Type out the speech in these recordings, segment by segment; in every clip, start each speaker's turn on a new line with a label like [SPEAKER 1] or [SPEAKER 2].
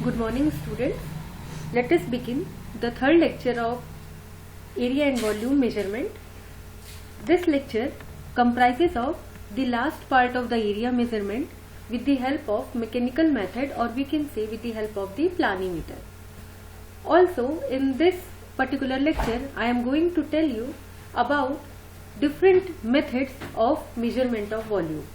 [SPEAKER 1] Good morning students. Let us begin the third lecture of area and volume measurement. This lecture comprises of the last part of the area measurement with the help of mechanical method, or we can say with the help of the planimeter. Also in this particular lecture I am going to tell you about different methods of measurement of volume,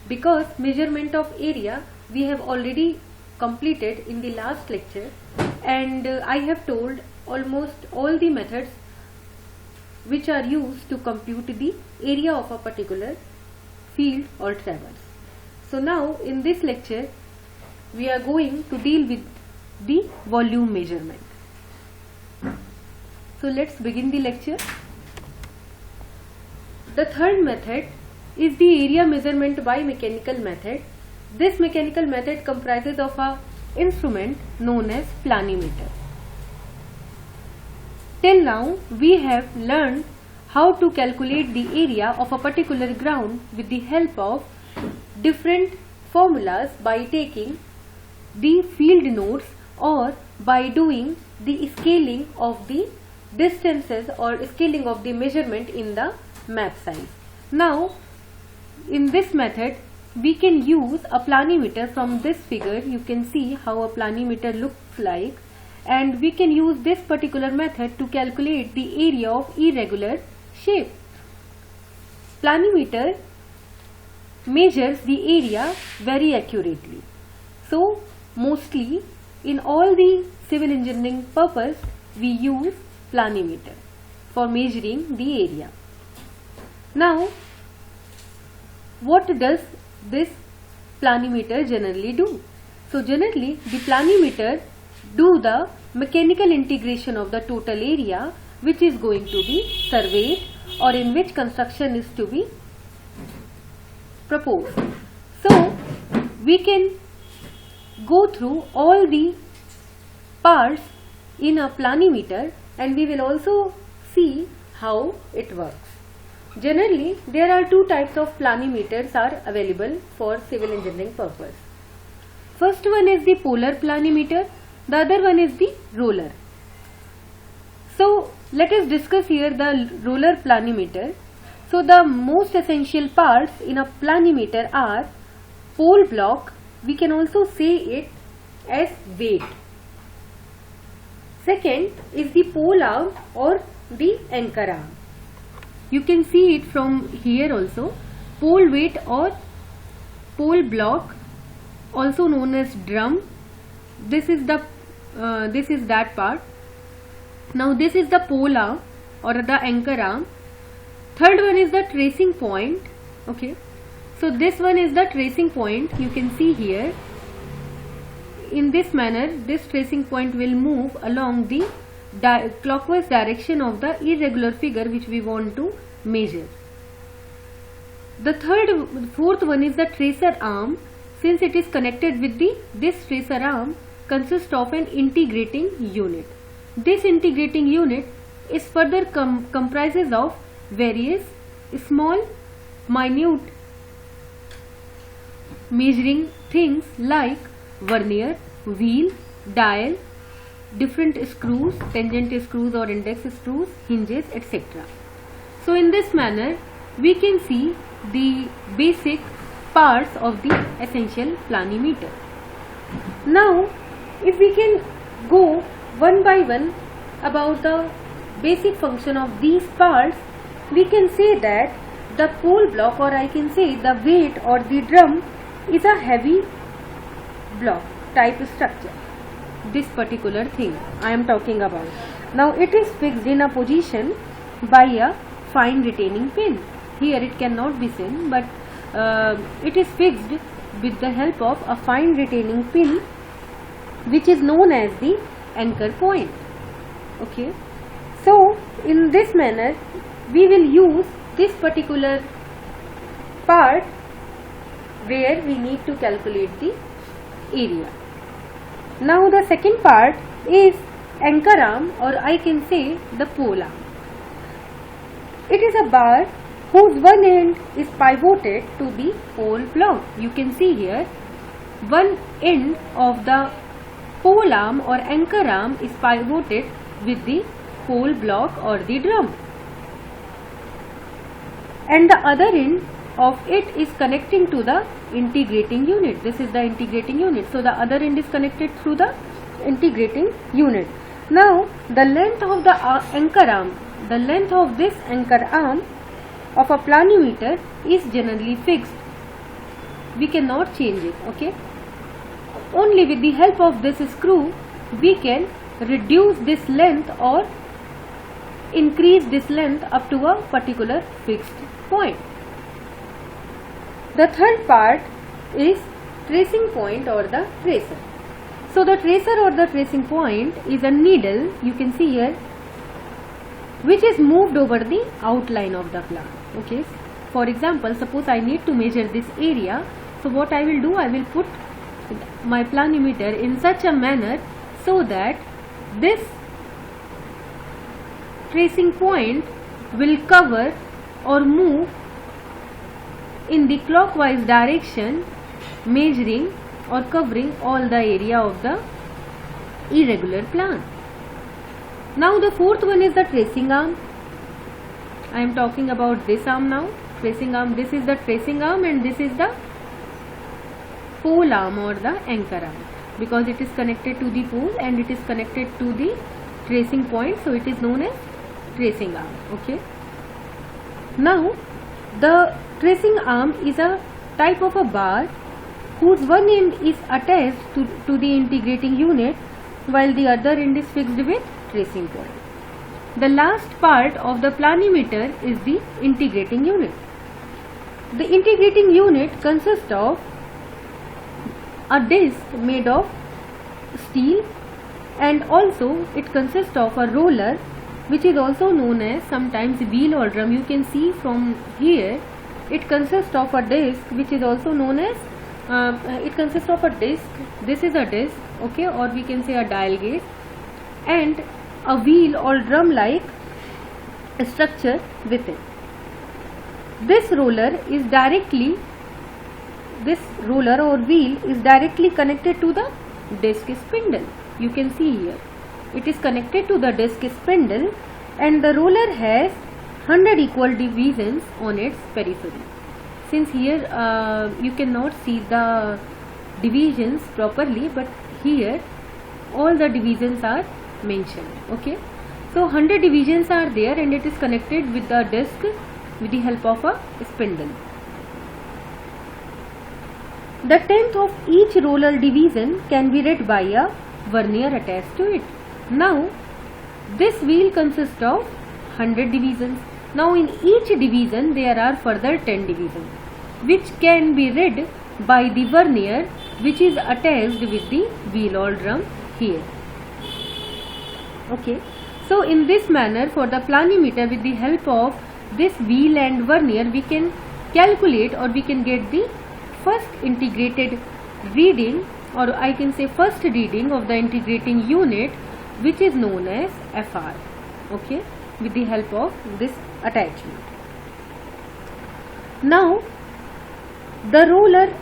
[SPEAKER 1] because measurement of area we have already completed in the last lecture, and I have told almost all the methods which are used to compute the area of a particular field or traverse. So now in this lecture we are going to deal with the volume measurement. So let's begin the lecture. The third method is the area measurement by mechanical method. This mechanical method comprises of a instrument known as planimeter. Till now we have learned how to calculate the area of a particular ground with the help of different formulas, by taking the field notes or by doing the scaling of the distances or scaling of the measurement in the map size. Now in this method we can use a planimeter. From this figure you can see how a planimeter looks like, and we can use this particular method to calculate the area of irregular shape. Planimeter measures the area very accurately. So mostly in all the civil engineering purpose we use planimeter for measuring the area. Now what does this planimeter generally do? So generally the planimeter do the mechanical integration of the total area which is going to be surveyed or in which construction is to be proposed. So we can go through all the parts in a planimeter and we will also see how it works. Generally there are two types of planimeters are available for civil engineering purpose. First one is the polar planimeter, the other one is the roller. So let us discuss here the roller planimeter. So the most essential parts in a planimeter are pole block, we can also say it as weight. Second is the pole arm or the anchor arm. You can see it from here also. Pole weight or pole block, also known as drum. This is that part. Now this is the pole arm or the anchor arm. Third one is the tracing point. Okay, so this one is the tracing point. You can see here. In this manner, this tracing point will move along the clockwise direction of the irregular figure which we want to measure. The fourth one is the tracer arm. Since it is connected with this tracer arm consists of an integrating unit. This integrating unit is further comprises of various small minute measuring things like vernier, wheel, dial, different screws, tangent screws or index screws, hinges, etc. So in this manner we can see the basic parts of the essential planimeter. Now if we can go one by one about the basic function of these parts, we can say that the pole block, or I can say the weight or the drum, is a heavy block type structure. This particular thing I am talking about. Now it is fixed in a position by a fine retaining pin. Here it cannot be seen, but it is fixed with the help of a fine retaining pin which is known as the anchor point. Okay, so in this manner we will use this particular part where we need to calculate the area. Now the second part is anchor arm, or I can say the pole arm. It is a bar whose one end is pivoted to the pole block. You can see here one end of the pole arm or anchor arm is pivoted with the pole block or the drum, and the other end of it is connecting to the integrating unit. This is the integrating unit. So the other end is connected through the integrating unit. Now the length of the anchor arm, the length of this anchor arm of a planimeter is generally fixed. We cannot change it. Okay. Only with the help of this screw we can reduce this length or increase this length up to a particular fixed point. The third part is tracing point or the tracer. So the tracer or the tracing point is a needle, you can see here, which is moved over the outline of the plan. Okay. For example, suppose I need to measure this area. So what I will do, I will put my planimeter in such a manner so that this tracing point will cover or move in the clockwise direction, measuring or covering all the area of the irregular plan. Now the fourth one is the tracing arm. I am talking about this arm now. Tracing arm, this is the tracing arm and this is the pole arm or the anchor arm, because it is connected to the pole and it is connected to the tracing point, so it is known as tracing arm. Okay. Now the tracing arm is a type of a bar whose one end is attached to the integrating unit while the other end is fixed with tracing point. The last part of the planimeter is the integrating unit. The integrating unit consists of a disc made of steel, and also it consists of a roller which is also known as sometimes wheel or drum. You can see from here it consists of a disc which is also known as it consists of a disc. This is a disc, okay, or we can say a dial gauge, and a wheel or drum like structure with it. This roller or wheel is directly connected to the disc spindle. You can see here it is connected to the disc spindle, and the roller has 100 equal divisions on its periphery. Since here you cannot see the divisions properly, but here all the divisions are mentioned. Okay, so 100 divisions are there and it is connected with the disc with the help of a spindle. The tenth of each roller division can be read by a vernier attached to it. Now this wheel consists of 100 divisions. Now in each division there are further 10 divisions which can be read by the vernier which is attached with the wheel or drum here. Okay, so in this manner, for the planimeter, with the help of this wheel and vernier, we can calculate or we can get the first integrated reading, or I can say first reading of the integrating unit, which is known as FR. Okay, with the help of this attachment. Now the roller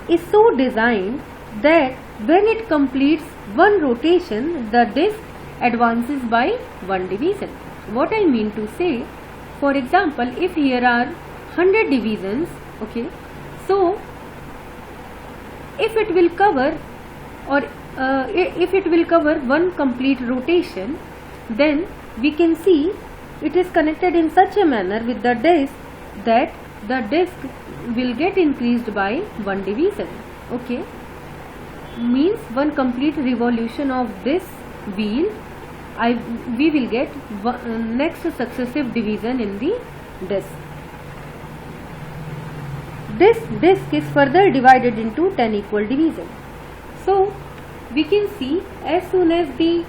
[SPEAKER 1] is so designed that when it completes one rotation, the disc advances by one division. What I mean to say, for example, if here are 100 divisions, okay, so if it will cover or if it will cover one complete rotation, then we can see it is connected in such a manner with the disc that the disc will get increased by one division. Okay, means one complete revolution of this wheel, we will get next successive division in the disc. This disc is further divided into 10 equal divisions. So we can see as soon as the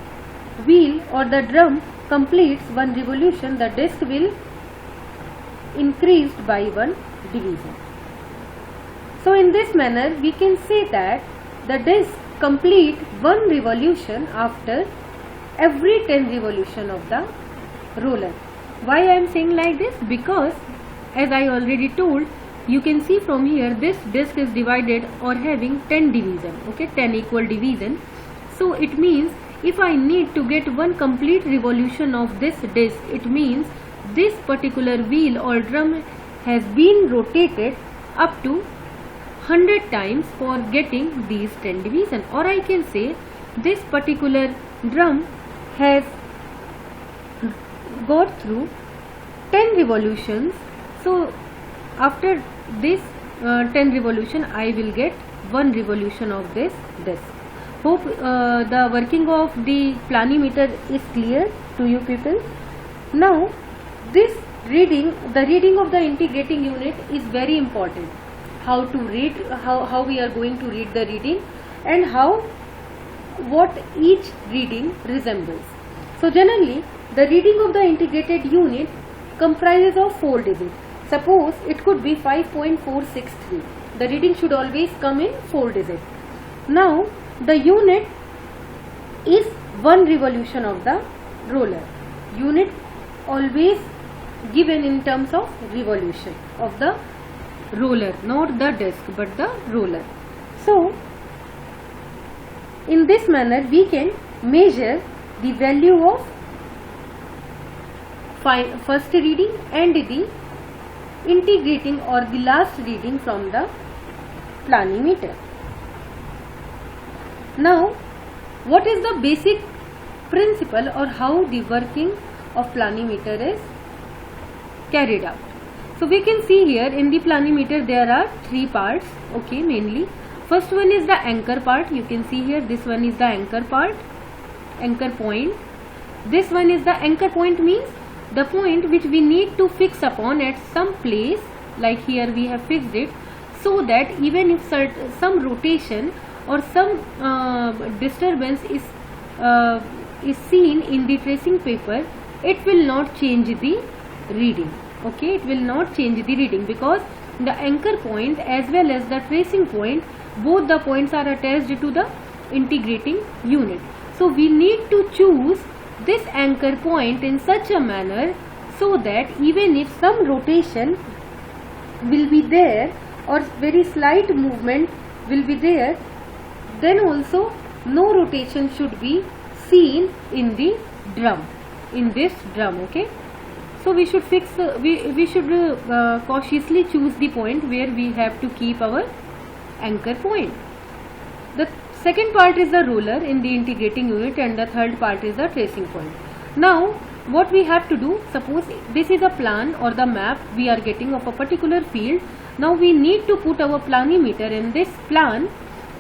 [SPEAKER 1] wheel or the drum completes one revolution, the disc will increased by one division. So in this manner we can say that the disc complete one revolution after every 10 revolution of the roller. Why I am saying like this? Because as I already told, you can see from here this disc is divided or having 10 division, okay, 10 equal division. So it means if I need to get one complete revolution of this disc, it means this particular wheel or drum has been rotated up to 100 times for getting these 10 division. Or I can say this particular drum has got through 10 revolutions. So after this 10 revolution, I will get one revolution of this disc. Hope the working of the planimeter is clear to you people. Now this reading, the reading of the integrating unit is very important. How to read, how we are going to read the reading, and what each reading resembles. So generally the reading of the integrated unit comprises of 4 digits. Suppose it could be 5.463. The reading should always come in 4 digits. Now the unit is one revolution of the roller. Unit always given in terms of revolution of the roller, not the disc but the roller. So in this manner we can measure the value of first reading and the integrating or the last reading from the planimeter. Now what is the basic principle or how the working of planimeter is carried out? So we can see here in the planimeter there are 3 parts, okay, mainly. First one is the anchor part. You can see here this one is the anchor part, anchor point. This one is the anchor point, means the point which we need to fix upon at some place, like here we have fixed it, so that even if some rotation or some disturbance is seen in the tracing paper, it will not change the reading, okay, it will not change the reading, because the anchor point as well as the tracing point, both the points are attached to the integrating unit. So we need to choose this anchor point in such a manner so that even if some rotation will be there or very slight movement will be there, then also no rotation should be seen in the drum, in this drum, okay. So we should fix, we should cautiously choose the point where we have to keep our anchor point. The second part is the roller in the integrating unit, and the third part is the tracing point. Now what we have to do, suppose this is a plan or the map we are getting of a particular field. Now we need to put our planimeter in this plan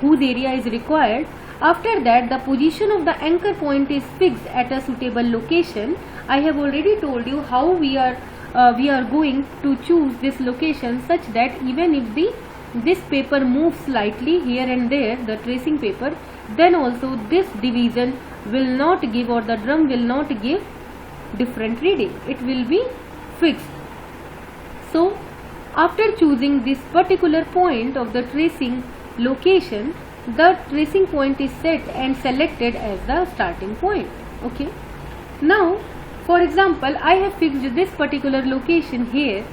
[SPEAKER 1] whose area is required. After that the position of the anchor point is fixed at a suitable location. I have already told you how we are going to choose this location such that even if this paper moves slightly here and there, the tracing paper, then also this division will not give, or the drum will not give different reading, it will be fixed. So after choosing this particular point of the tracing location, the tracing point is set and selected as the starting point, okay. Now for example, I have fixed this particular location here,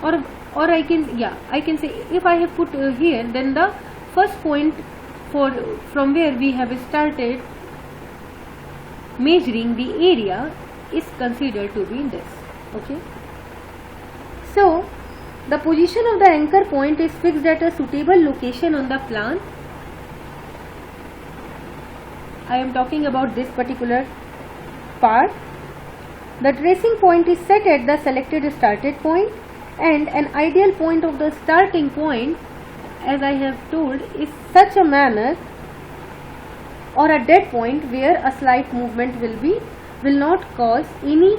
[SPEAKER 1] or I can say if I have put here, then the first point from where we have started measuring the area is considered to be this, okay. So the position of the anchor point is fixed at a suitable location on the plan. I am talking about this particular part. The tracing point is set at the selected started point, and an ideal point of the starting point, as I have told, is such a manner or a dead point where a slight movement will not cause any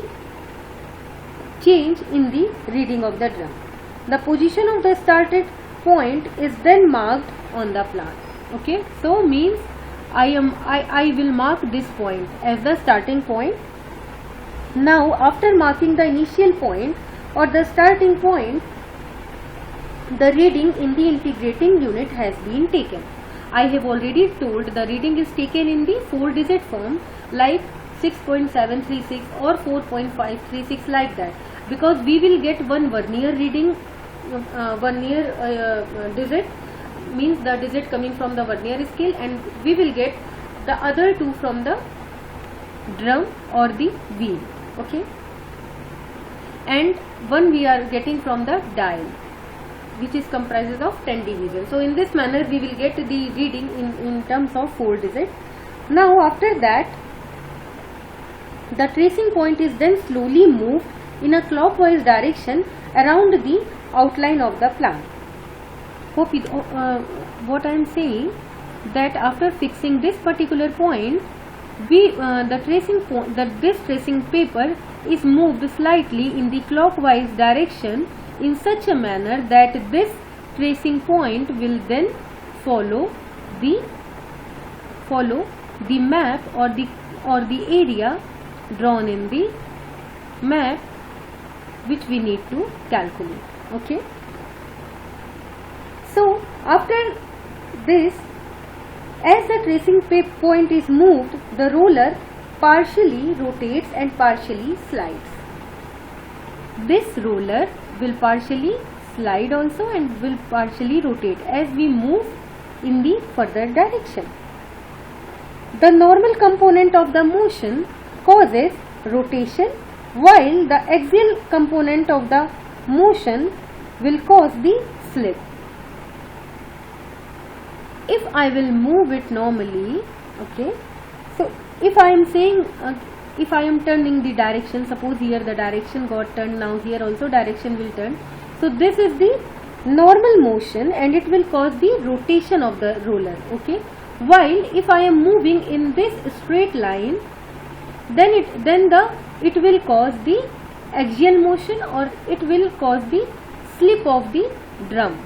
[SPEAKER 1] change in the reading of the drum. The position of the started point is then marked on the plan, okay. So means I will mark this point as the starting point. Now after marking the initial point or the starting point, the reading in the integrating unit has been taken. I have already told the reading is taken in the 4-digit form, like 6.736 or 4.536, like that, because we will get one vernier reading vernier digit, means the digit coming from the vernier scale, and we will get the other two from the drum or the wheel. Okay, and one we are getting from the dial, which is comprises of 10 divisions. So in this manner we will get the reading in terms of 4 digits. Now after that, the tracing point is then slowly moved in a clockwise direction around the outline of the plan. Hope it, what I am saying, that after fixing this particular point, this tracing paper is moved slightly in the clockwise direction in such a manner that this tracing point will then follow the map or the area drawn in the map, which we need to calculate. Okay, so after this, as the tracing point is moved, the roller partially rotates and partially slides. This roller will partially slide also and will partially rotate as we move in the further direction. The normal component of the motion causes rotation, while the axial component of the motion will cause the slip. If I will move it normally, okay, so if I am saying, if I am turning the direction, suppose here the direction got turned, now here also direction will turn. So this is the normal motion and it will cause the rotation of the roller. Okay, while if I am moving in this straight line, then it will cause the axial motion, or it will cause the slip of the drum,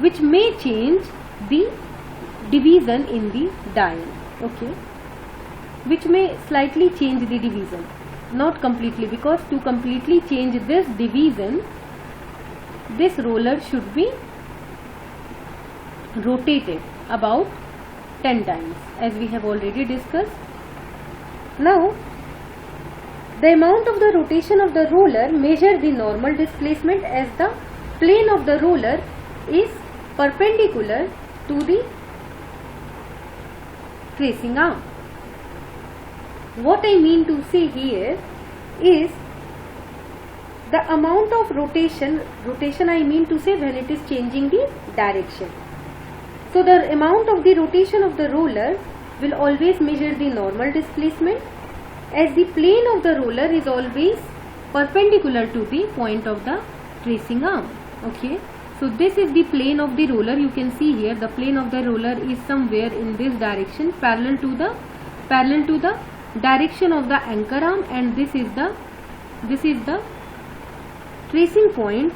[SPEAKER 1] which may change the division in the dial. Okay, which may slightly change the division, not completely, because to completely change this division, this roller should be rotated about 10 times, as we have already discussed. Now, the amount of the rotation of the roller measures the normal displacement, as the plane of the roller is perpendicular to the tracing arm. What I mean to say here is the amount of rotation I mean to say when it is changing the direction. So the amount of the rotation of the roller will always measure the normal displacement, as the plane of the roller is always perpendicular to the point of the tracing arm. Okay, so this is the plane of the roller. You can see here the plane of the roller is somewhere in this direction, parallel to the direction of the anchor arm, and this is the tracing point.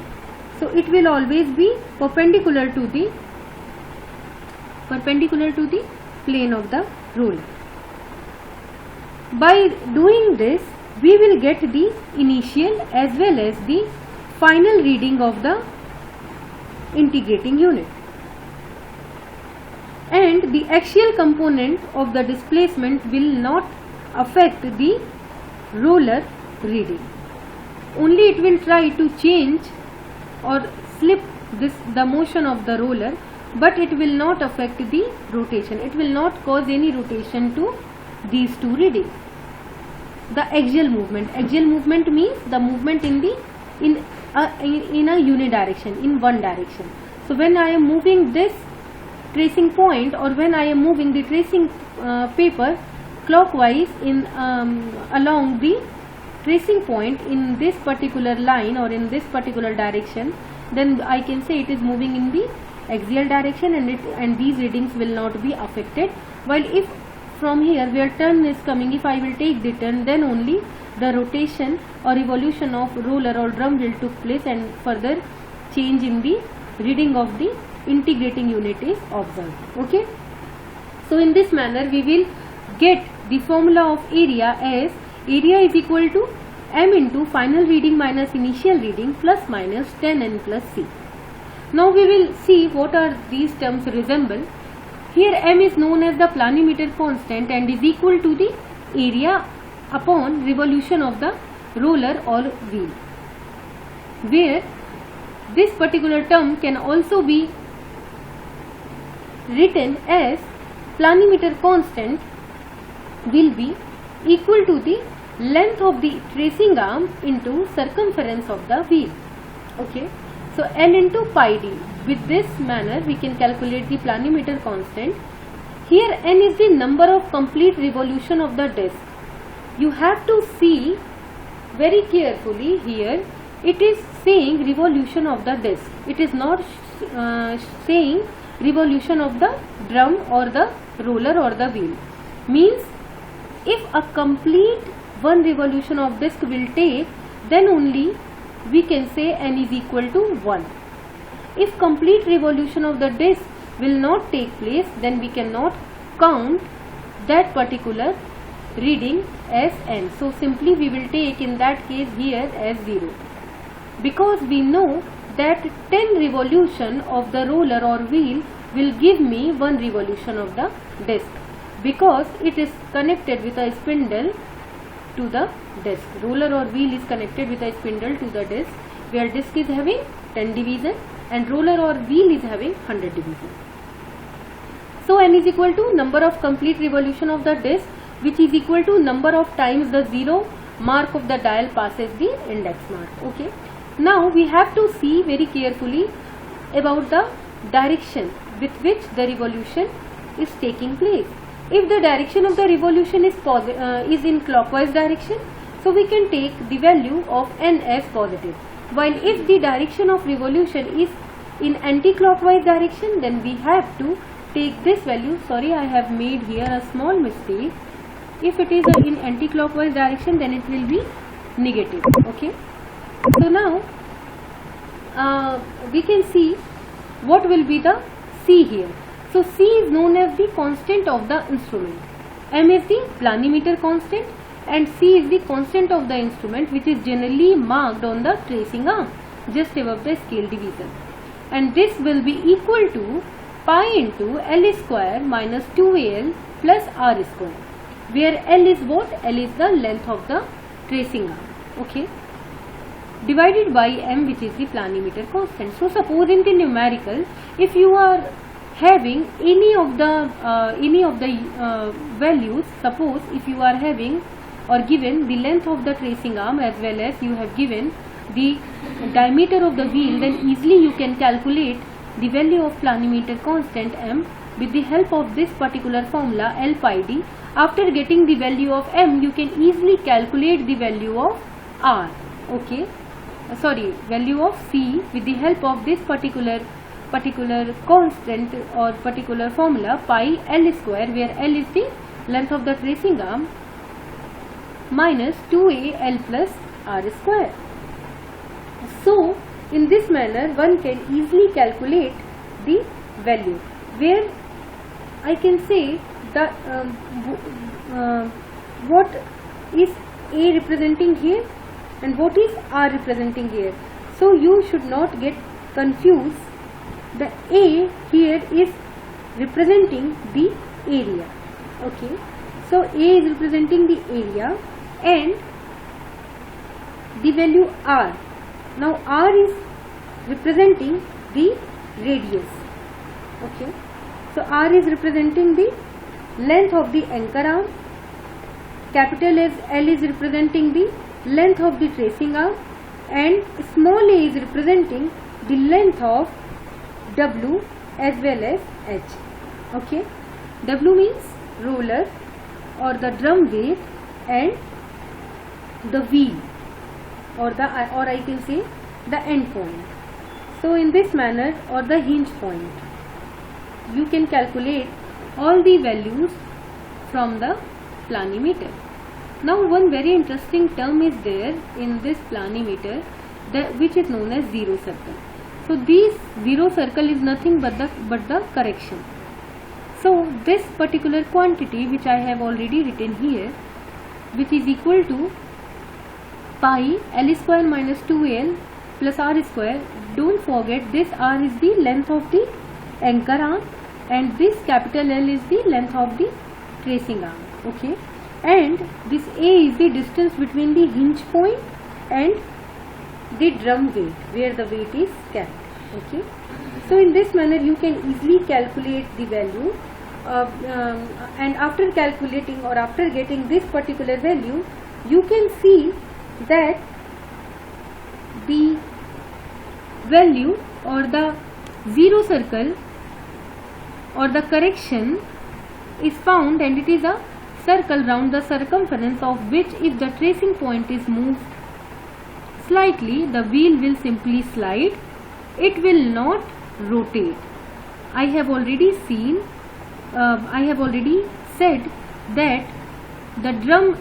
[SPEAKER 1] So it will always be perpendicular to the plane of the roller. By doing this, we will get the initial as well as the final reading of the integrating unit, and the axial component of the displacement will not affect the roller reading. Only it will try to change or slip the motion of the roller, but it will not affect the rotation. It will not cause any rotation to these two readings. The axial movement means the movement in a unidirection, in one direction. So when I am moving this tracing point, or when I am moving the tracing paper clockwise along the tracing point in this particular line or in this particular direction, then I can say it is moving in the axial direction, and these readings will not be affected. While if from here where turn is coming, if I will take the turn, then only the rotation or revolution of roller or drum will took place, and further change in the reading of the integrating unit is observed. Okay, so in this manner we will get the formula of area as area is equal to m into final reading minus initial reading plus minus 10n plus c. Now we will see what are these terms resemble. Here m is known as the planimeter constant and is equal to the area upon revolution of the roller or wheel, where this particular term can also be written as planimeter constant will be equal to the length of the tracing arm into circumference of the wheel. Okay, so L into pi d. With this manner we can calculate the planimeter constant. Here n is the number of complete revolution of the disc. You have to see very carefully. Here it is saying revolution of the disc. It is not saying revolution of the drum or the roller or the wheel. Means if a complete one revolution of disc will take, then only we can say n is equal to 1. If complete revolution of the disc will not take place, then we cannot count that particular reading as n. So simply we will take in that case here as 0, because we know that 10 revolution of the roller or wheel will give me 1 revolution of the disc, because it is connected with a spindle to the disc. Roller or wheel is connected with a spindle to the disc, where disc is having 10 division and roller or wheel is having 100 division. So n is equal to number of complete revolution of the disc, which is equal to number of times the 0 mark of the dial passes the index mark. Okay, now we have to see very carefully about the direction with which the revolution is taking place. If the direction of the revolution is in clockwise direction, so we can take the value of n as positive, while if the direction of revolution is in anti-clockwise direction, then we have to take this value. Sorry, I have made here a small mistake. If it is in anti-clockwise direction, then it will be negative. Okay, so now we can see what will be the C here. So C is known as the constant of the instrument, M is the planimeter constant, and C is the constant of the instrument, which is generally marked on the tracing arm just above the scale division, and this will be equal to pi into L square minus 2Al plus R square, where L is what? L is the length of the tracing arm. Okay, divided by M, which is the planimeter constant. So suppose in the numerical, if you are having any of the values, suppose if you are having or given the length of the tracing arm as well as you have given the diameter of the wheel, then easily you can calculate the value of planimeter constant M with the help of this particular formula L pi d. After getting the value of M, you can easily calculate the value of R. Okay, value of C with the help of this particular constant or particular formula pi L square, where L is the length of the tracing arm, minus 2A L plus R square. So in this manner one can easily calculate the value, where I can say that what is A representing here and what is R representing here. So you should not get confused. The A here is representing the area. Okay, so A is representing the area and the value R. Now R is representing the radius. Okay, so R is representing the length of the anchor arm, capital L is representing the length of the tracing arm, and small a is representing the length of W as well as H. Okay, W means roller or the drum weight, and the wheel or I can say the end point. So in this manner, or the hinge point, you can calculate all the values from the planimeter. Now one very interesting term is there in this planimeter, which is known as zero circle. So this zero circle is nothing but the correction. So this particular quantity which I have already written here, which is equal to pi L square minus 2Al plus R square. Don't forget, this R is the length of the anchor arm and this capital L is the length of the tracing arm. Okay, and this A is the distance between the hinge point and the drum weight, where the weight is kept. Okay. So in this manner you can easily calculate the value and after calculating or after getting this particular value, you can see that the value or the zero circle or the correction is found, and it is a circle round the circumference of which, if the tracing point is moved slightly, the wheel will simply slide. It will not rotate. I have already said that the drum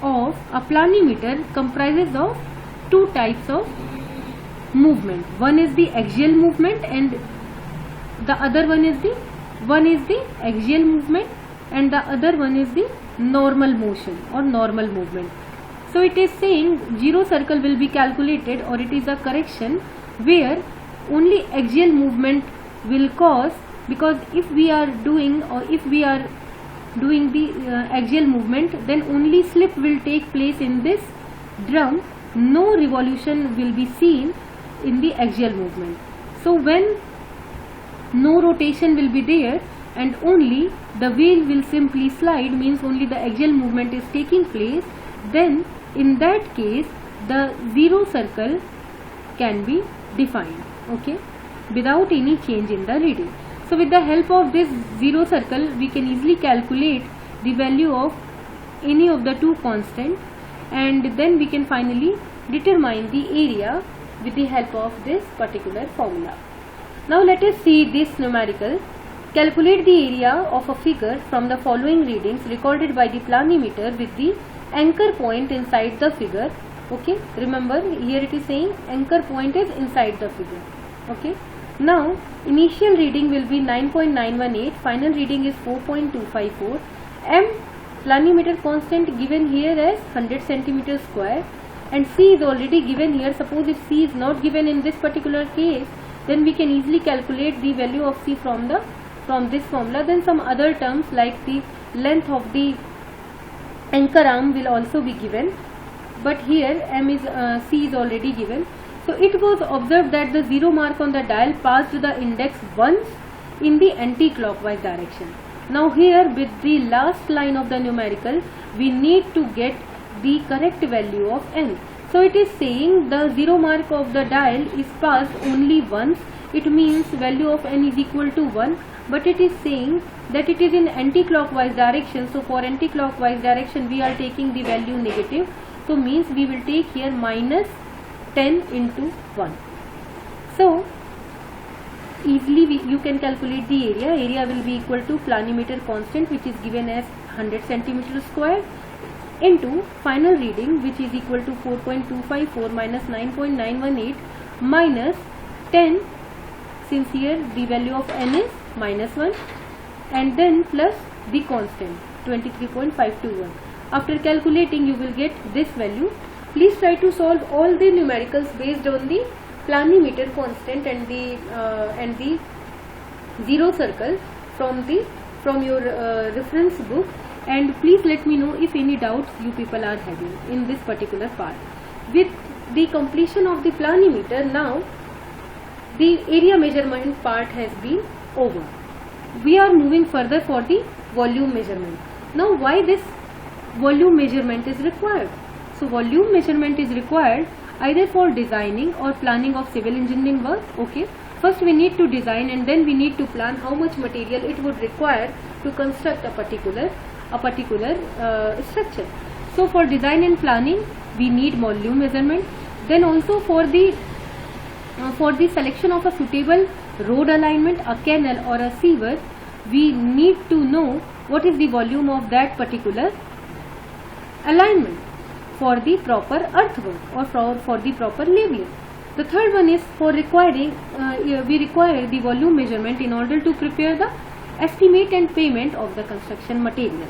[SPEAKER 1] of a planimeter comprises of two types of movement. One is the axial movement and the other one is the axial movement and the other one is the normal motion or normal movement. So it is saying zero circle will be calculated, or it is a correction where only axial movement will cause, because if we are doing the axial movement, then only slip will take place in this drum. No revolution will be seen in the axial movement. So when no rotation will be there and only the wheel will simply slide, means only the axial movement is taking place, then in that case the zero circle can be defined, okay, without any change in the reading. So with the help of this zero circle we can easily calculate the value of any of the two constants, and then we can finally determine the area with the help of this particular formula. Now let us see this numerical. Calculate the area of a figure from the following readings recorded by the planimeter with the anchor point inside the figure. Okay, remember here it is saying anchor point is inside the figure. Okay, now initial reading will be 9.918, final reading is 4.254. M planimeter constant given here as 100 centimeter square, and C is already given here. Suppose if C is not given in this particular case, then we can easily calculate the value of C from this formula. Then some other terms like the length of the anchor arm will also be given, but here C is already given. So it was observed that the zero mark on the dial passed the index once in the anti-clockwise direction. Now here with the last line of the numerical we need to get the correct value of n. So it is saying the zero mark of the dial is passed only once. It means value of n is equal to 1, but it is saying that it is in anti-clockwise direction. So for anti-clockwise direction we are taking the value negative. So means we will take here minus 10 into 1. So easily you can calculate the area. Area will be equal to planimeter constant, which is given as 100 centimeter square, into final reading, which is equal to 4.254 minus 9.918 minus 10, since here the value of n is minus 1, and then plus the constant 23.521. After calculating you will get this value. Please try to solve all the numericals based on the planimeter constant and the zero circle from your reference book, and please let me know if any doubts you people are having in this particular part. With the completion of the planimeter, now the area measurement part has been over. We are moving further for the volume measurement. Now why this volume measurement is required? So volume measurement is required either for designing or planning of civil engineering work. Okay, first we need to design and then we need to plan how much material it would require to construct a particular structure. So for design and planning we need volume measurement. Then also for the selection of a suitable road alignment, a canal or a sewer, we need to know what is the volume of that particular alignment for the proper earthwork or for the proper labeling. The third one is for requiring we require the volume measurement in order to prepare the estimate and payment of the construction material.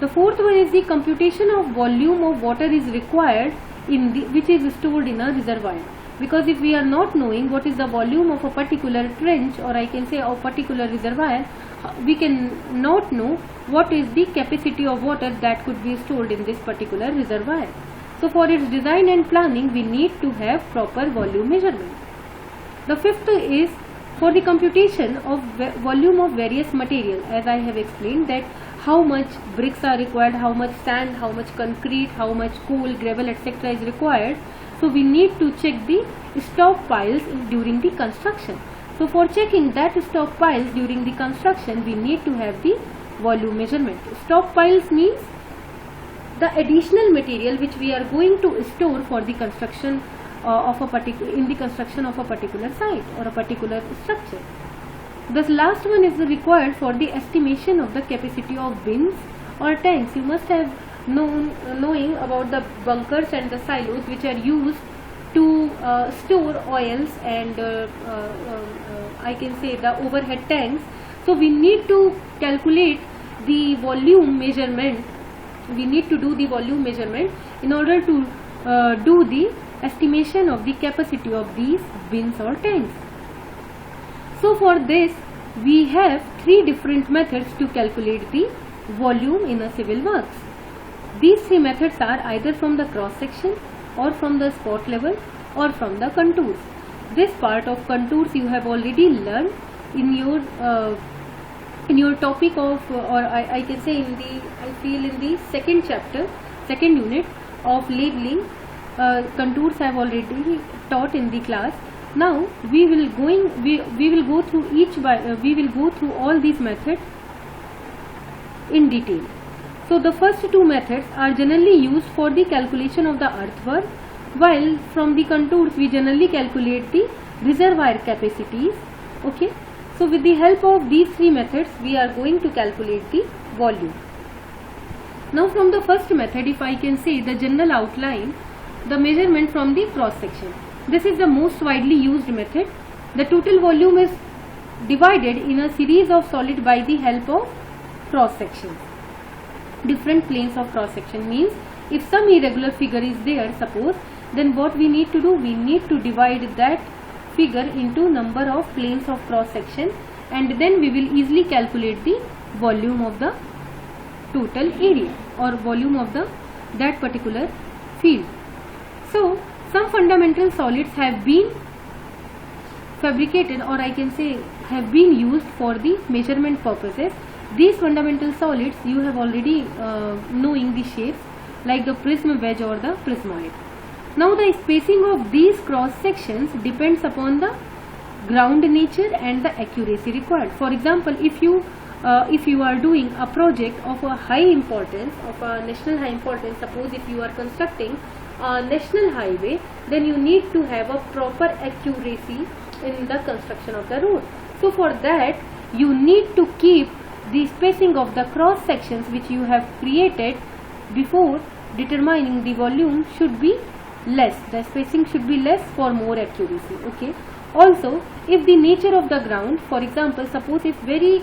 [SPEAKER 1] The fourth one is the computation of volume of water is required which is stored in a reservoir. Because if we are not knowing what is the volume of a particular trench, or I can say a particular reservoir, we can not know what is the capacity of water that could be stored in this particular reservoir. So for its design and planning, we need to have proper volume measurement. The fifth is for the computation of volume of various material, as I have explained that how much bricks are required, how much sand, how much concrete, how much coal, gravel, etc. is required. So we need to check the stockpiles during the construction. So for checking that stockpiles during the construction, we need to have the volume measurement. Stockpiles means the additional material which we are going to store for the construction of a particular site or a particular structure. The last one is required for the estimation of the capacity of bins or tanks. You must have knowing about the bunkers and the silos which are used to store oils and I can say the overhead tanks. So we need to calculate the volume measurement. We need to do the volume measurement in order to do the estimation of the capacity of these bins or tanks. So for this we have three different methods to calculate the volume in a civil works. These three methods are either from the cross section or from the spot level or from the contours. This part of contours you have already learned in your topic of I can say in the second chapter, second unit of labeling. Contours I have already taught in the class. Now we will go through all these methods in detail. So the first two methods are generally used for the calculation of the earthwork, while from the contours we generally calculate the reservoir capacities. Okay, so with the help of these three methods we are going to calculate the volume. Now from the first method, if I can say the general outline, the measurement from the cross section. This is the most widely used method. The total volume is divided in a series of solid by the help of cross sections. Different planes of cross section means if some irregular figure is there, suppose, then what we need to do, we need to divide that figure into number of planes of cross section, and then we will easily calculate the volume of the total area or volume of that particular field. So some fundamental solids have been fabricated, or I can say have been used for the measurement purposes. These fundamental solids you have already knowing the shapes like the prism, wedge or the prismoid. Now the spacing of these cross sections depends upon the ground nature and the accuracy required. For example, if you are doing a project of a high importance, of a national high importance, suppose if you are constructing a national highway, then you need to have a proper accuracy in the construction of the road. So for that you need to keep the spacing of the cross sections which you have created before determining the volume should be less. The spacing should be less for more accuracy. Okay. Also, if the nature of the ground, for example, suppose if very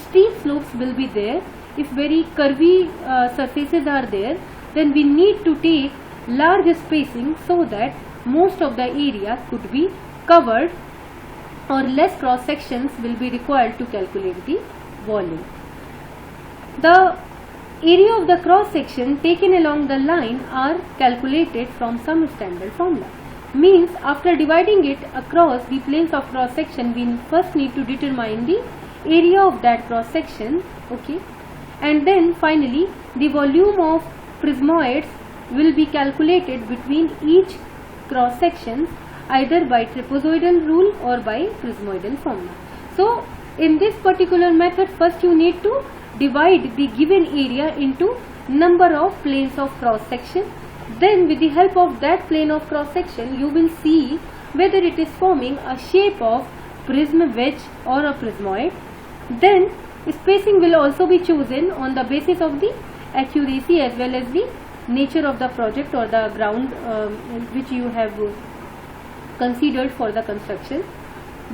[SPEAKER 1] steep slopes will be there, if very curvy surfaces are there, then we need to take large spacing so that most of the area could be covered, or less cross sections will be required to calculate the volume. The area of the cross section taken along the line are calculated from some standard formula. Means after dividing it across the planes of cross section, we first need to determine the area of that cross section. Okay, and then finally the volume of prismoids will be calculated between each cross sections either by trapezoidal rule or by prismoidal formula. So in this particular method, first you need to divide the given area into number of planes of cross section. Then with the help of that plane of cross section you will see whether it is forming a shape of prism, wedge or a prismoid. Then spacing will also be chosen on the basis of the accuracy as well as the nature of the project or the ground which you have considered for the construction.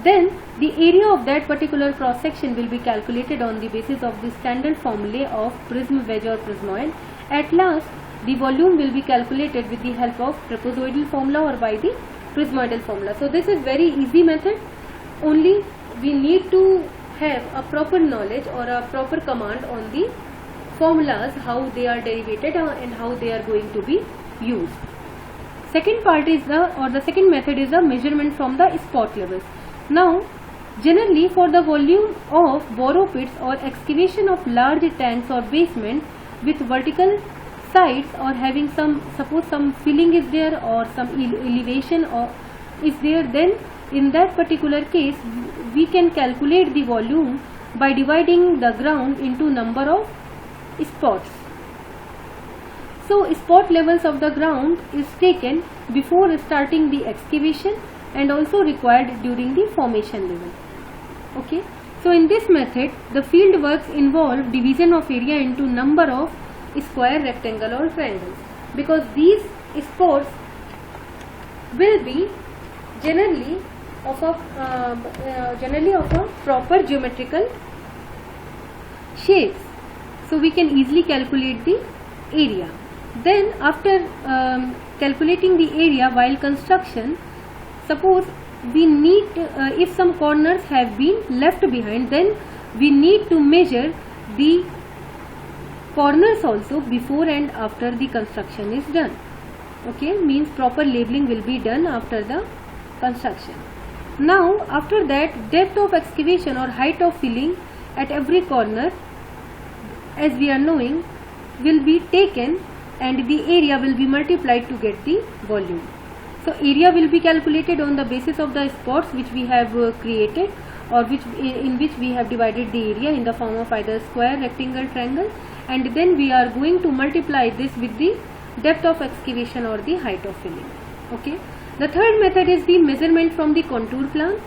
[SPEAKER 1] Then the area of that particular cross section will be calculated on the basis of the standard formulae of prism, wedge or prismoid. At last the volume will be calculated with the help of trapezoidal formula or by the prismoidal formula. So this is very easy method, only we need to have a proper knowledge or a proper command on the formulas, how they are derivated and how they are going to be used. Second part is the second method is the measurement from the spot levels. Now, generally for the volume of borrow pits or excavation of large tanks or basement with vertical sides or having suppose some filling is there or some elevation or is there, then in that particular case we can calculate the volume by dividing the ground into number of spots. So spot levels of the ground is taken before starting the excavation and also required during the formation level. Okay, so in this method the field works involve division of area into number of square, rectangle or triangles, because these spots will be generally of a proper geometrical shapes, so we can easily calculate the area. Then after calculating the area while construction, suppose we need if some corners have been left behind, then we need to measure the corners also before and after the construction is done. Okay, means proper labeling will be done after the construction. Now after that, depth of excavation or height of filling at every corner, as we are knowing, will be taken and the area will be multiplied to get the volume. So area will be calculated on the basis of the spots which we have created, or in which we have divided the area in the form of either square, rectangle, triangle, and then we are going to multiply this with the depth of excavation or the height of filling. Okay. The third method is the measurement from the contour plan.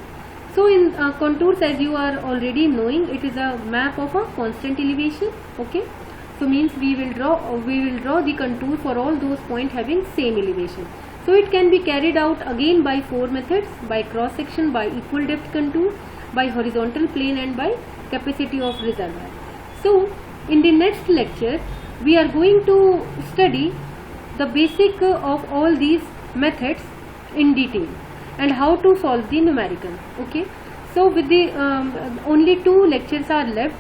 [SPEAKER 1] So in contours, as you are already knowing, it is a map of a constant elevation. Okay. So means we will draw the contour for all those points having same elevation. So it can be carried out again by four methods: by cross section, by equal depth contour, by horizontal plane, and by capacity of reservoir. So in the next lecture we are going to study the basic of all these methods in detail and how to solve the numerical. Okay, so with the only 2 lectures are left.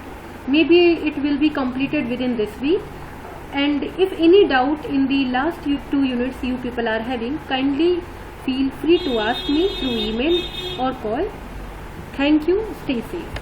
[SPEAKER 1] Maybe it will be completed within this week, and if any doubt in the last 2 units you people are having, kindly feel free to ask me through email or call. Thank you. Stay safe.